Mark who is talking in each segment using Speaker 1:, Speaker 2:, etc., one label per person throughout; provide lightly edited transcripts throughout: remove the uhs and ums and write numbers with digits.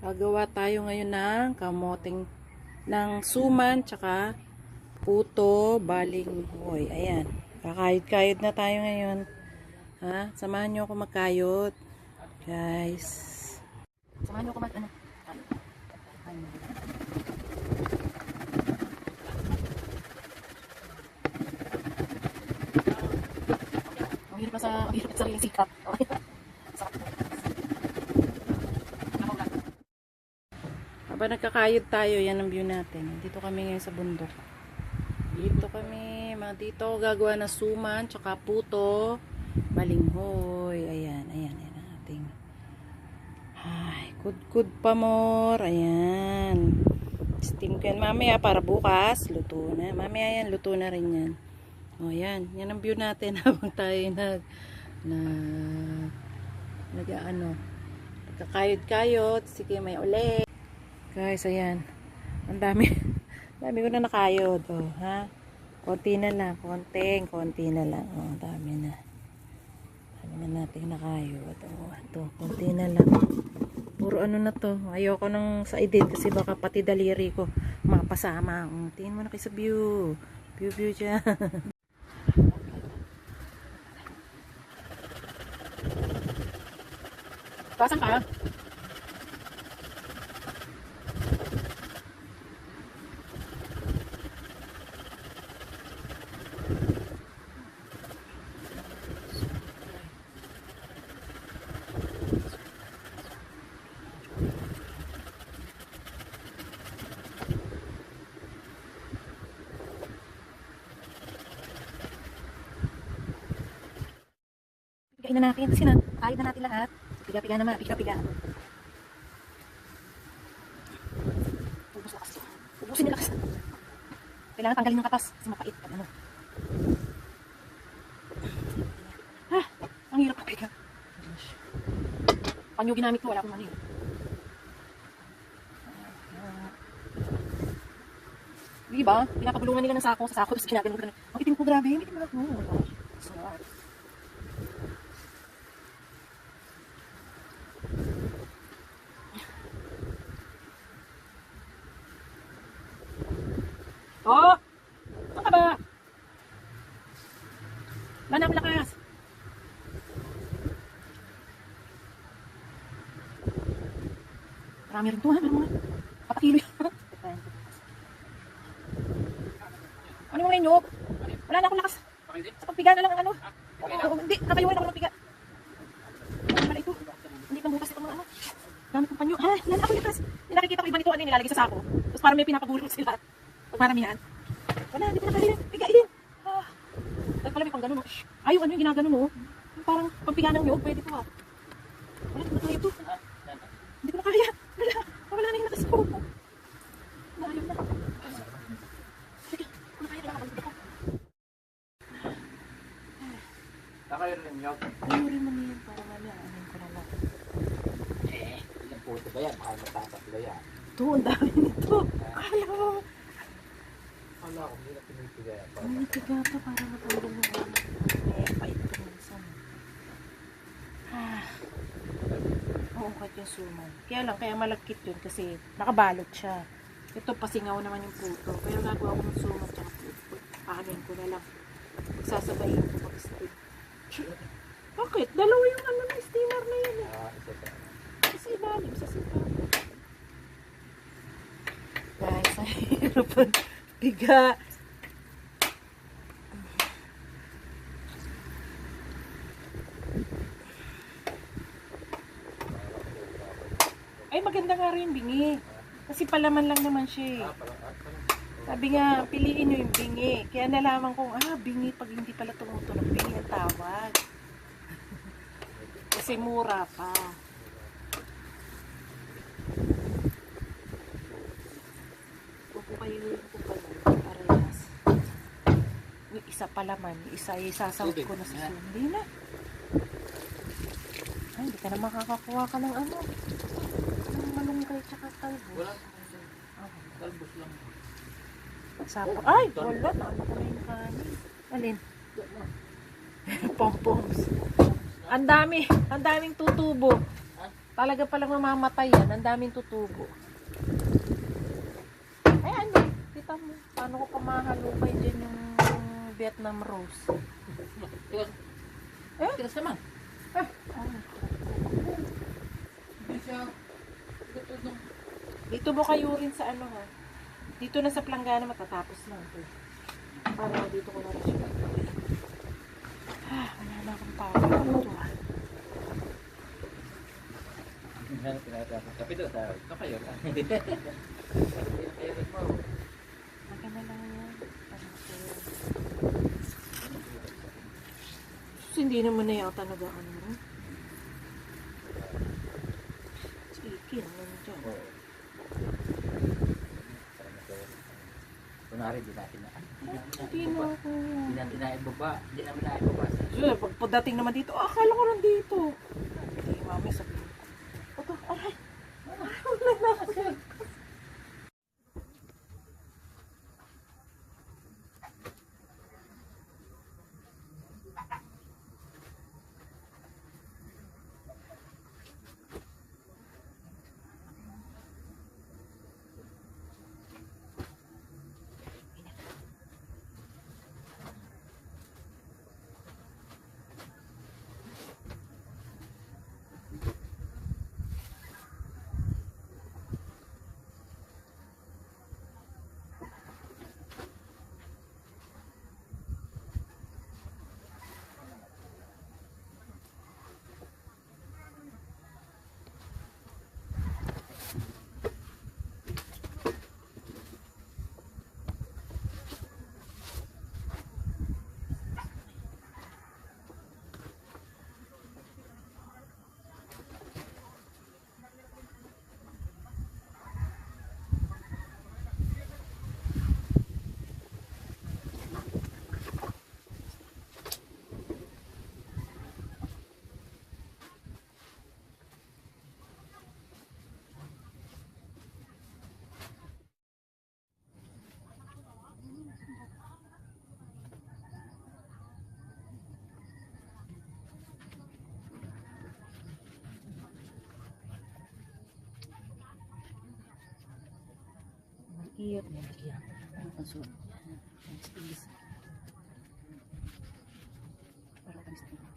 Speaker 1: Gagawa tayo ngayon ng kamoting ng suman tsaka puto baling hoy. Ayan. Kakayod-kayod na tayo ngayon. Ha? Samahan niyo ako magkayod. Guys. Samahan niyo ako ano. Ang hirap sa sariling sikap. Habang nagkakayod tayo, yan ang view natin. Dito kami ngayon sa bundok. Dito kami, dito ako gagawa ng suman, tsaka puto, balinghoy. Ayan ang ating. Ay, good pa more. Ayan. Steam ko yan mamaya para bukas. Luto na. Mamaya yan, luto na rin yan. O, yan. Yan ang view natin habang tayo kakayod-kayod. Sige, may ulit. Guys, ayan. Ang dami. Dami ko na nakayod. Oh, ha? Konti na lang. Konti na lang. Oh, dami na. Dami na natin nakayod. Oh, ito. Konti na lang. Puro ano na to. Ayoko nang sa edit kasi baka pati daliri ko mapasama. Tingin mo na kayo sa view. View dyan. Pasan ka? Pigain na natin kasi kayod na natin lahat. Piga naman, piga. Ubusin nila kasi. Kailangan tanggalin yung katas kasi mapait. Ano? Ha? Ang hirap papiga. Panyo ginamit ko, wala akong mani. Diba? Pinapagulungan nila ng sako sa sako tapos ginaganon ko. Ang itim ko, grabe. Ang itim ko. Smart. Oh! Saan ka ba? Wala na akong lakas. Marami rin ito ha. Marami mga patakilo yan. Ano yung renyok? Wala na akong lakas. Sa pagpiga na lang ang ano. Hindi, nakayuhin ako ng piga. Ano pala ito? Hindi pang bukas ito mga ano. Gamit ng panyo. Ha? Wala na akong lakas. Nakikita ko iba nito ano yung nilalagay sa sako. Tapos parang may pinapagulong sila. Pagmaramihan. Wala, hindi ko na kaya. Pigain. Dahil pala may pang ganun. Ay, ano yung ginagano no? Parang pagpiga ng nyog, pwede po ha. Wala, hindi ko na kaya ito. Hindi ko na kaya. Wala na yung lakas ko. Ayaw na. Sige, kung na kaya na nakabalik ako.
Speaker 2: Nakayo rin nyog.
Speaker 1: Ayaw rin mo niyan para mamaya. Amin ko na lang.
Speaker 2: Ilang puto ba yan? Baka matatatlo yan.
Speaker 1: Ito, ang dami nito. Ayaw.
Speaker 2: Wala akong hindi na pinipiga yan.
Speaker 1: Pinipiga ito para matulong mo. Pait ko minsan. Oo, kahit yung suman. Kaya lang, kaya malagkit yun kasi nakabalot siya. Ito, pasingaw naman yung puto. Kaya gagawa ko ng suman tsaka puto. Pakanin ko na lang. Sasabayin ko pag-steam. Bakit? Dalawa yung ano ng steamer na yun eh.
Speaker 2: Isa pa.
Speaker 1: Sa ilalim, sa sita. Guys, ang hirapan. Biga. Ay, maganda nga rin yung bingi. Kasi palaman lang naman siya eh. Sabi nga, piliin nyo yung bingi. Kaya nalaman kong, bingi pag hindi pala tumutunog. Bingi ang tawag. Kasi mura pa. Pupukayuin ko pa lang. Parehas. Yung isa palaman. Yung isa isasawit ko na sa suman. Hindi na. Ay, hindi ka na makakakuha ka ng ano. Ng malunggay tsaka talbos.
Speaker 2: Wala. Talbos lang.
Speaker 1: Sapo. Ay, wala. Naano ko na yung kanin. Alin? Pompoms. Ang daming tutubo. Talaga palang mamamatay yan. Ang daming tutubo. Ay, ano? Kita mo. Paano ko pa mahalukay dyan yung Vietnam rose?
Speaker 2: Tigas.
Speaker 1: Eh?
Speaker 2: Tigas naman. Hindi siya.
Speaker 1: Dito mo kayo rin sa ano ha. Dito na sa planggana matatapos na. Para dito ko na rin siya. Wala na akong power dito ha.
Speaker 2: Tapi doon tayo. Ito kayo.
Speaker 1: Maganda lang yan. Hindi naman na yata nag-ano. Chicken naman dyan.
Speaker 2: Kunwari, di natin na.
Speaker 1: Hindi na ako.
Speaker 2: Hindi natin na ibaba. Hindi namin na ibaba.
Speaker 1: Pagdating naman dito, akala ko nandito. Hindi, mami, sabihin ko. Ito, aray. Wala na ako.
Speaker 2: Iya, iya. Masuk. Stigis. Para kan stigis.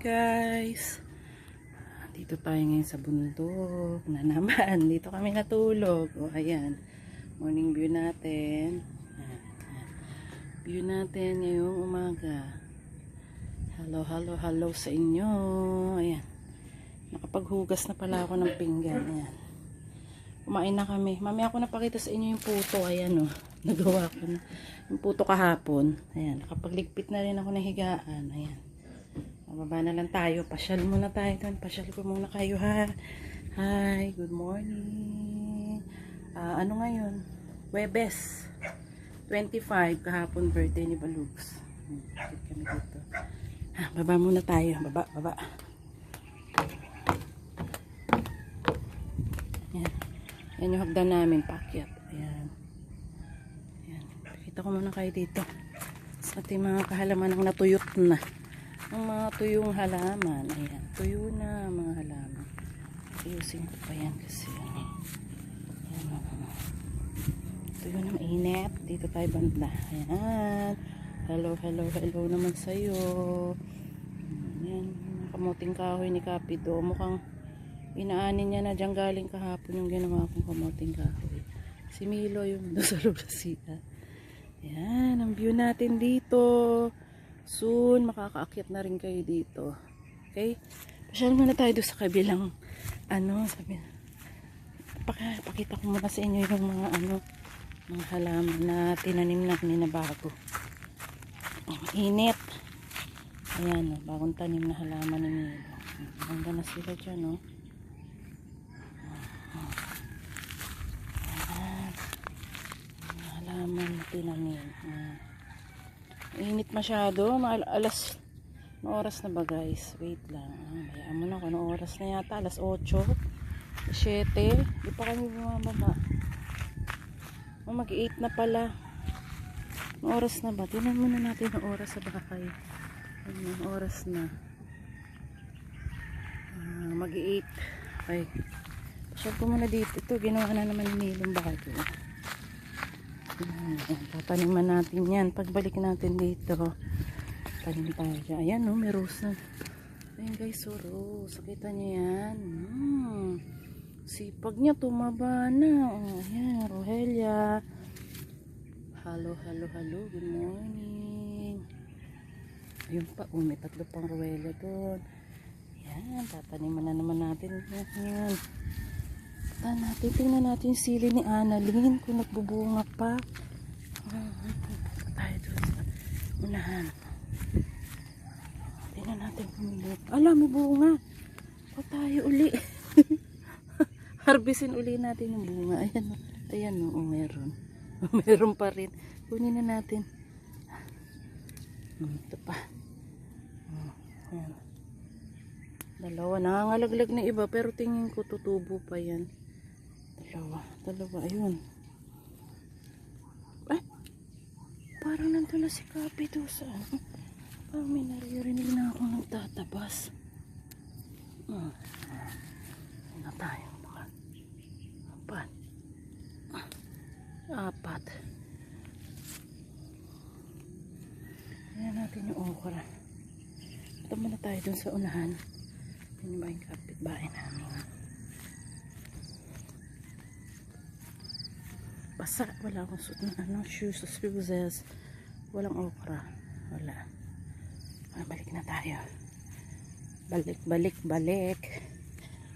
Speaker 1: Guys, dito tayo ngayon sa bundok na naman. Dito kami natulog. O, ayan. Morning view natin. Ayan. View natin ngayong umaga. Hello, hello, hello sa inyo. Ayan. Nakapaghugas na pala ako ng pinggan. Ayan. Kumain na kami. Mamaya ako napakita sa inyo yung puto. Ayan o. Nagawa ko na. Yung puto kahapon. Ayan. Nakapagligpit na rin ako ng higaan. Ayan. Mababa na lang tayo. Pasyal muna tayo doon. Pasyal ko muna kayo ha. Hi. Good morning. Ano ngayon? Webes. 25. Kahapon birthday ni Balugs. Sit kami dito. Baba muna tayo. Baba, baba. Ayan. Yan yung hagdan namin. Pakyat. Ayan. Ayan. Pakita ko muna kayo dito. Sa ating mga kahalaman ng natuyot na. Ang mga tuyong halaman. Ayan. Tuyo na mga halaman. Ayusin ko pa yan kasi. Ayan. Tuyo na mainit. Dito tayo banda. Ayan. Hello, hello, hello naman sa'yo. Ayan. Kamuting kahoy ni Kapido. Mukhang inaanin niya na dyan galing kahapon yung ginawa kong kamuting kahoy. Si Milo yung doon sa loob na siya. Ayan. Ang view natin dito. Soon, makakaakyat na rin kayo dito. Okay? Pasyal muna tayo doon sa kabilang, sabi, pakita ko muna sa inyo yung mga, mga halaman na tinanim namin na bago. Init. Ayan, bagong tanim na halaman ni Milo. Hangga na sila dyan, Ayan. Halaman na tinanim. Init masyado. Alas, ano oras na ba guys? Wait lang. Bayaan mo na kung ano oras na yata. Alas 8. 7. Di pa kami bumababa. Mag-8 na pala. Ang oras na ba? Tingnan muna natin ang oras sa bahay. Ang oras na. Mag-8. Okay. Pasyal ko muna dito. Ito, ginawa na naman ni Milong bago. Tataniman natin yan. Pagbalik natin dito, tanim tayo dyan. Ayan, may rose na. Ayan guys, rose. Kita nyo yan. Sipag niya, tumaba na. Ayan, Rohelia. Hello. Good morning. Ayun pa, may 3 pang Rohelia doon. Ayan, tataniman na naman natin. Ayan. Tingnan natin yung sili ni Annalyn kung nagbubunga pa. Tayo doon sa unahan. Tingnan natin kung may bunga. Tayo uli. Harvestin uli natin yung bunga. Ayan, meron. Meron pa rin. Kunin na natin. Ito pa. Ayan. 2. Nangangalaglag na iba pero tingin ko tutubo pa yan. 2. Ayun. Parang nandun na si Kapi doon sa parang may naririnig na ako nagtatabas. Na tayo. 4. Ayan natin yung okra. Ito muna tayo dun sa unahan. Yun ba yung kapitbahay namin. Basa. Wala akong suot na shoes. Walang okra. Wala. Balik na tayo. Balik.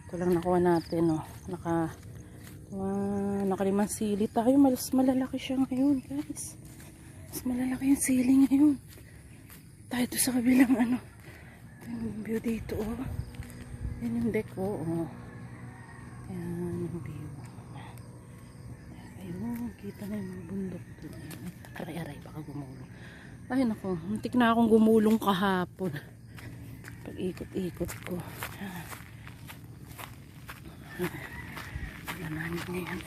Speaker 1: Ito lang nakuha natin. Naka 5 sili tayo. Mas malalaki siya ngayon guys. Mas malalaki yung sili ngayon. Tayo doon sa kabilang yung view dito yan yung deck yan yung view. Ayun, kita na yung bundok doon. Aray, baka gumulong. Ay naku, muntik na akong gumulong kahapon pag ikot ko. Lamanin ngayon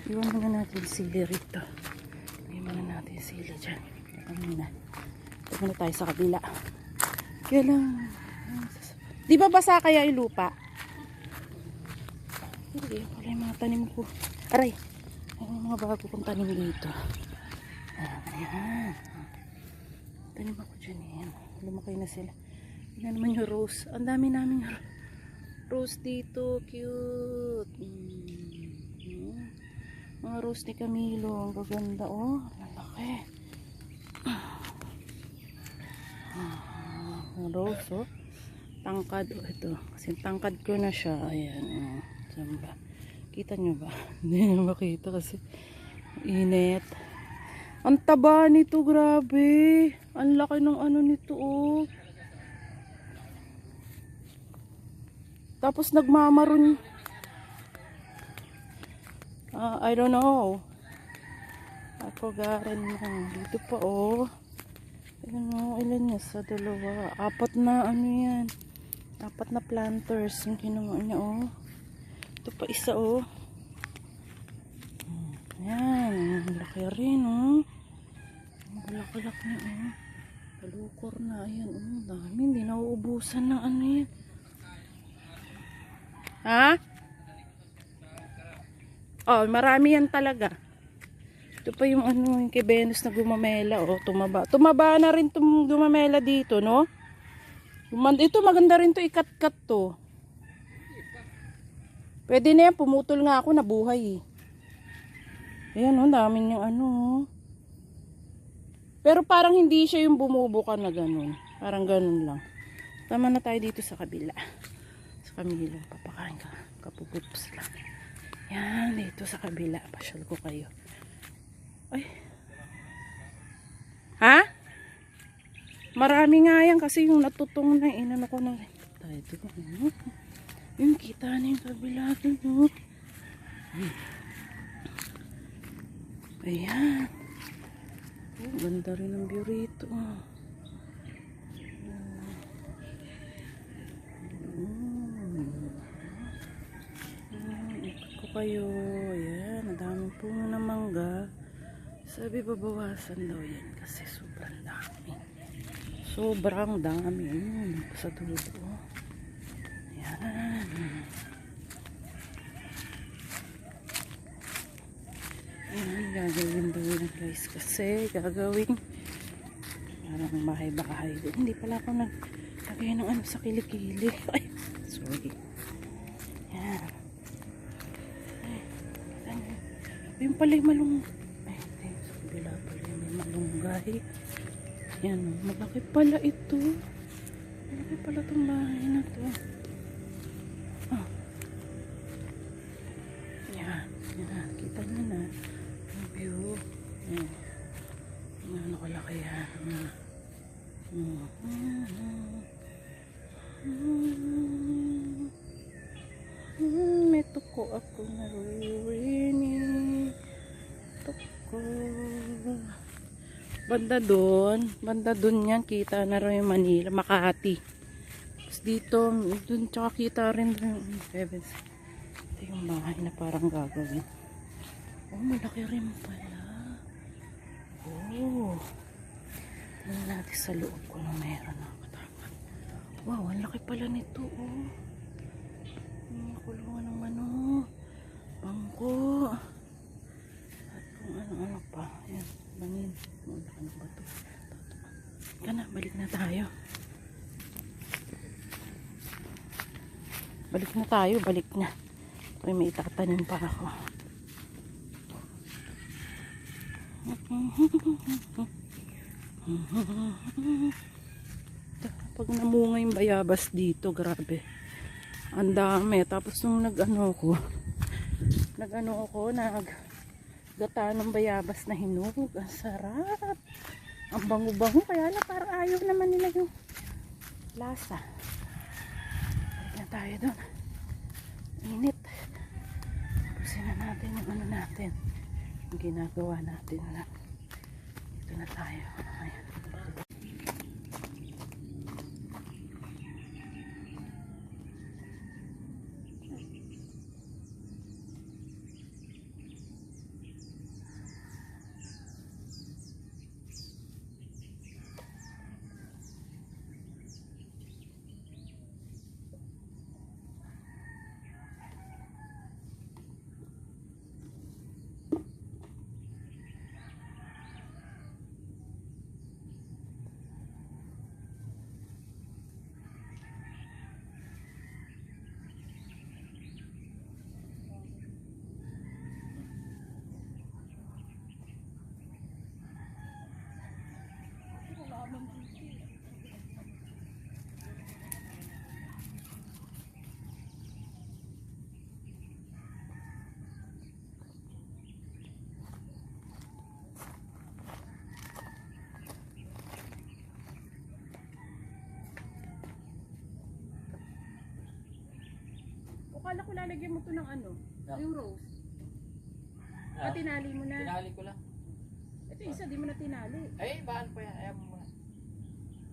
Speaker 1: iwan muna natin sili rito. Iwan muna natin sili dyan. Ito muna tayo sa kabila. Kaya lang di ba basa kaya yung lupa? Hindi, wala yung mga tanim ko. Aray, yung mga bago kong tanim dito. Ayan. Tanim ako dyan yan. Lumakay na sila. Tignan naman yung rose. Ang dami namin rose dito. Cute. Mga rose ni Camilo. Ang gaganda. Lalaki. Rose tangkad. Ito. Kasi tangkad ko na siya. Ayan. Saan ba? Kita nyo ba? Hindi nyo makita kasi init. Ang taba nito. Grabe. Ang laki ng nito Tapos nagmamaroon. I don't know. I forgot na. Dito pa ilan niya sa 2. 4 na yan. 4 na planters yung kinuha niya Ito pa isa Ayan. Laki rin Balak-balak na Palukor na. Ayan dami. Hindi nauubusan ng yan. Ha? Marami yan talaga. Ito pa yung yung kay Venus na gumamela tumaba. Tumaba na rin itong gumamela dito, no? Ito maganda rin to ikat-kat to. Pwede na yan, pumutol nga ako, nabuhay
Speaker 3: Ayan oh, dami niyang ano oh. Pero parang hindi siya yung bumubuka na ganun. Parang ganun lang. Tama na tayo dito sa kabila. Sa Camilo. Papakain ka. Kapupups lang. Yan, dito sa kabila. Pasyal ko kayo. Ay. Ha? Marami nga yan kasi yung natutong na inano ko na. Tayo dito. Yung kita na yung kabila dito. Ayan. Oh, ganda rin ang view rito. Ikot ko kayo. Ayan, ang daming puno ng mangga. Sabi babawasan daw yan kasi sobrang dami. Sobrang dami. Sa dulo. Ayan. Ayan, gagawin daw yan guys. Kasi gagawin parang bahay-bahay. Hindi pala ako naglagay ng ano sa kilikili. Ay, sorry. Ayan. Yung pala yung malunggay. Ay, hindi. Sa kabila pala yung malunggay. Yan, malaki pala ito. Malaki pala itong bahay na to. Oh. Yan, yan. Kita nyo na. Yung view. Yan. Yan, nakalaki yan. May tuko ako naririnig. Tuko. Banda doon yan, kita na rin yung Manila, Makati. Tapos dito, doon tsaka kita rin yung heavens. Ito yung bahay na parang gagawin. Oh, malaki rin pala. Oh. Tingnan natin sa loob ko na mayroon na katakan. Wow, ang laki pala nito, oh. Yung kulungan ng ano, bangko. At kung ano-ano pa. Ayan, bangin. Malaki ng bato. Ika na, balik na tayo. Balik na tayo, balik na. Ay, may itatanim pa ako. Pag namunga yung bayabas dito, grabe. Ang dami. Tapos nung nag-gata ng bayabas na hinog. Ang sarap. Ang bango-bango. Kaya na parang ayaw naman nila yung lasa. Balik na tayo doon. Init. Tapusin na natin yung ano natin. Yung ginagawa natin na. Dito na tayo. Ayan. Akala ko lalagyan mo to ng ano?
Speaker 2: Yeah.
Speaker 3: Yung rose.
Speaker 2: Ah,
Speaker 3: Tinali mo na.
Speaker 2: tinali ko lang.
Speaker 3: Ito isa, di mo na tinali.
Speaker 2: Ay, bahan pa yan. Ayaw mo muna.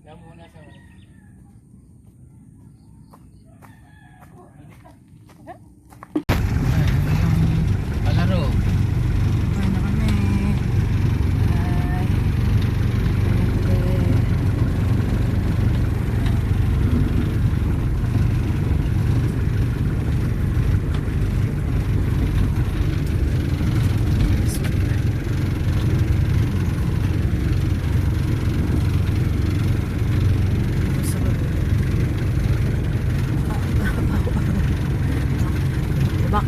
Speaker 2: Ayaw mo muna sa palaro.
Speaker 3: Ano kami? Ay. Bak.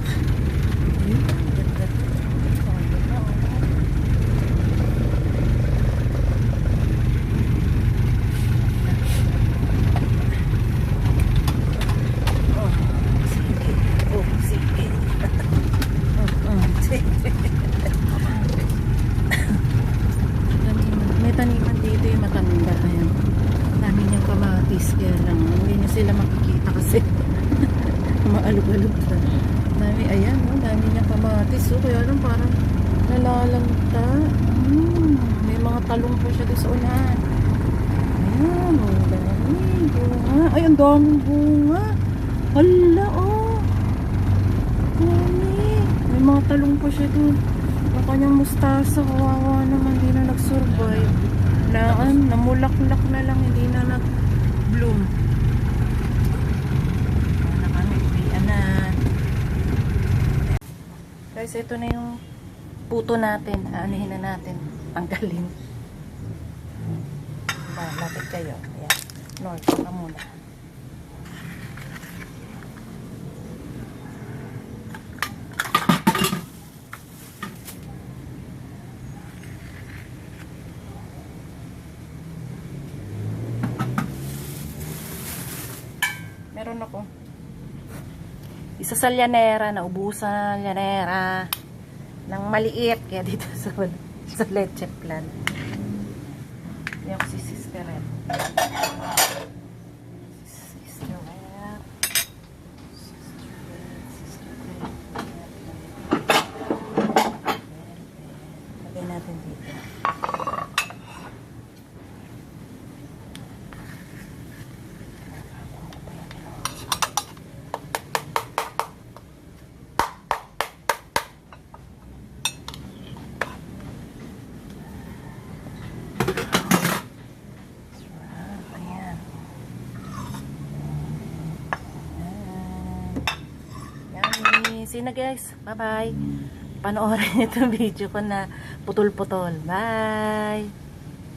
Speaker 3: kamatis. So, kaya lang parang nalalanta. May mga talong pa siya doon sa unahan. Ayan, ang dami. Bunga. Ay, ang daming bunga. Hala, oh. Dami. May mga talong pa siya doon. Ang kanyang mustasa, kawawa naman, hindi na nag-survive. Namulaklak na lang, hindi na nag-bloom. Na kami, uwian na. Guys, ito na yung puto natin. Aanihin na natin. Tanggalin. Lapit kayo. Ayan. North na muna. Meron ako. Isa sa llanera, naubusan ng llanera ng maliit. Kaya dito sa leche plan. Yan ko si Sister Red. Sister Red. Lagay natin dito. See you na guys. Bye bye. Panoorin itong video ko na putol-putol. Bye.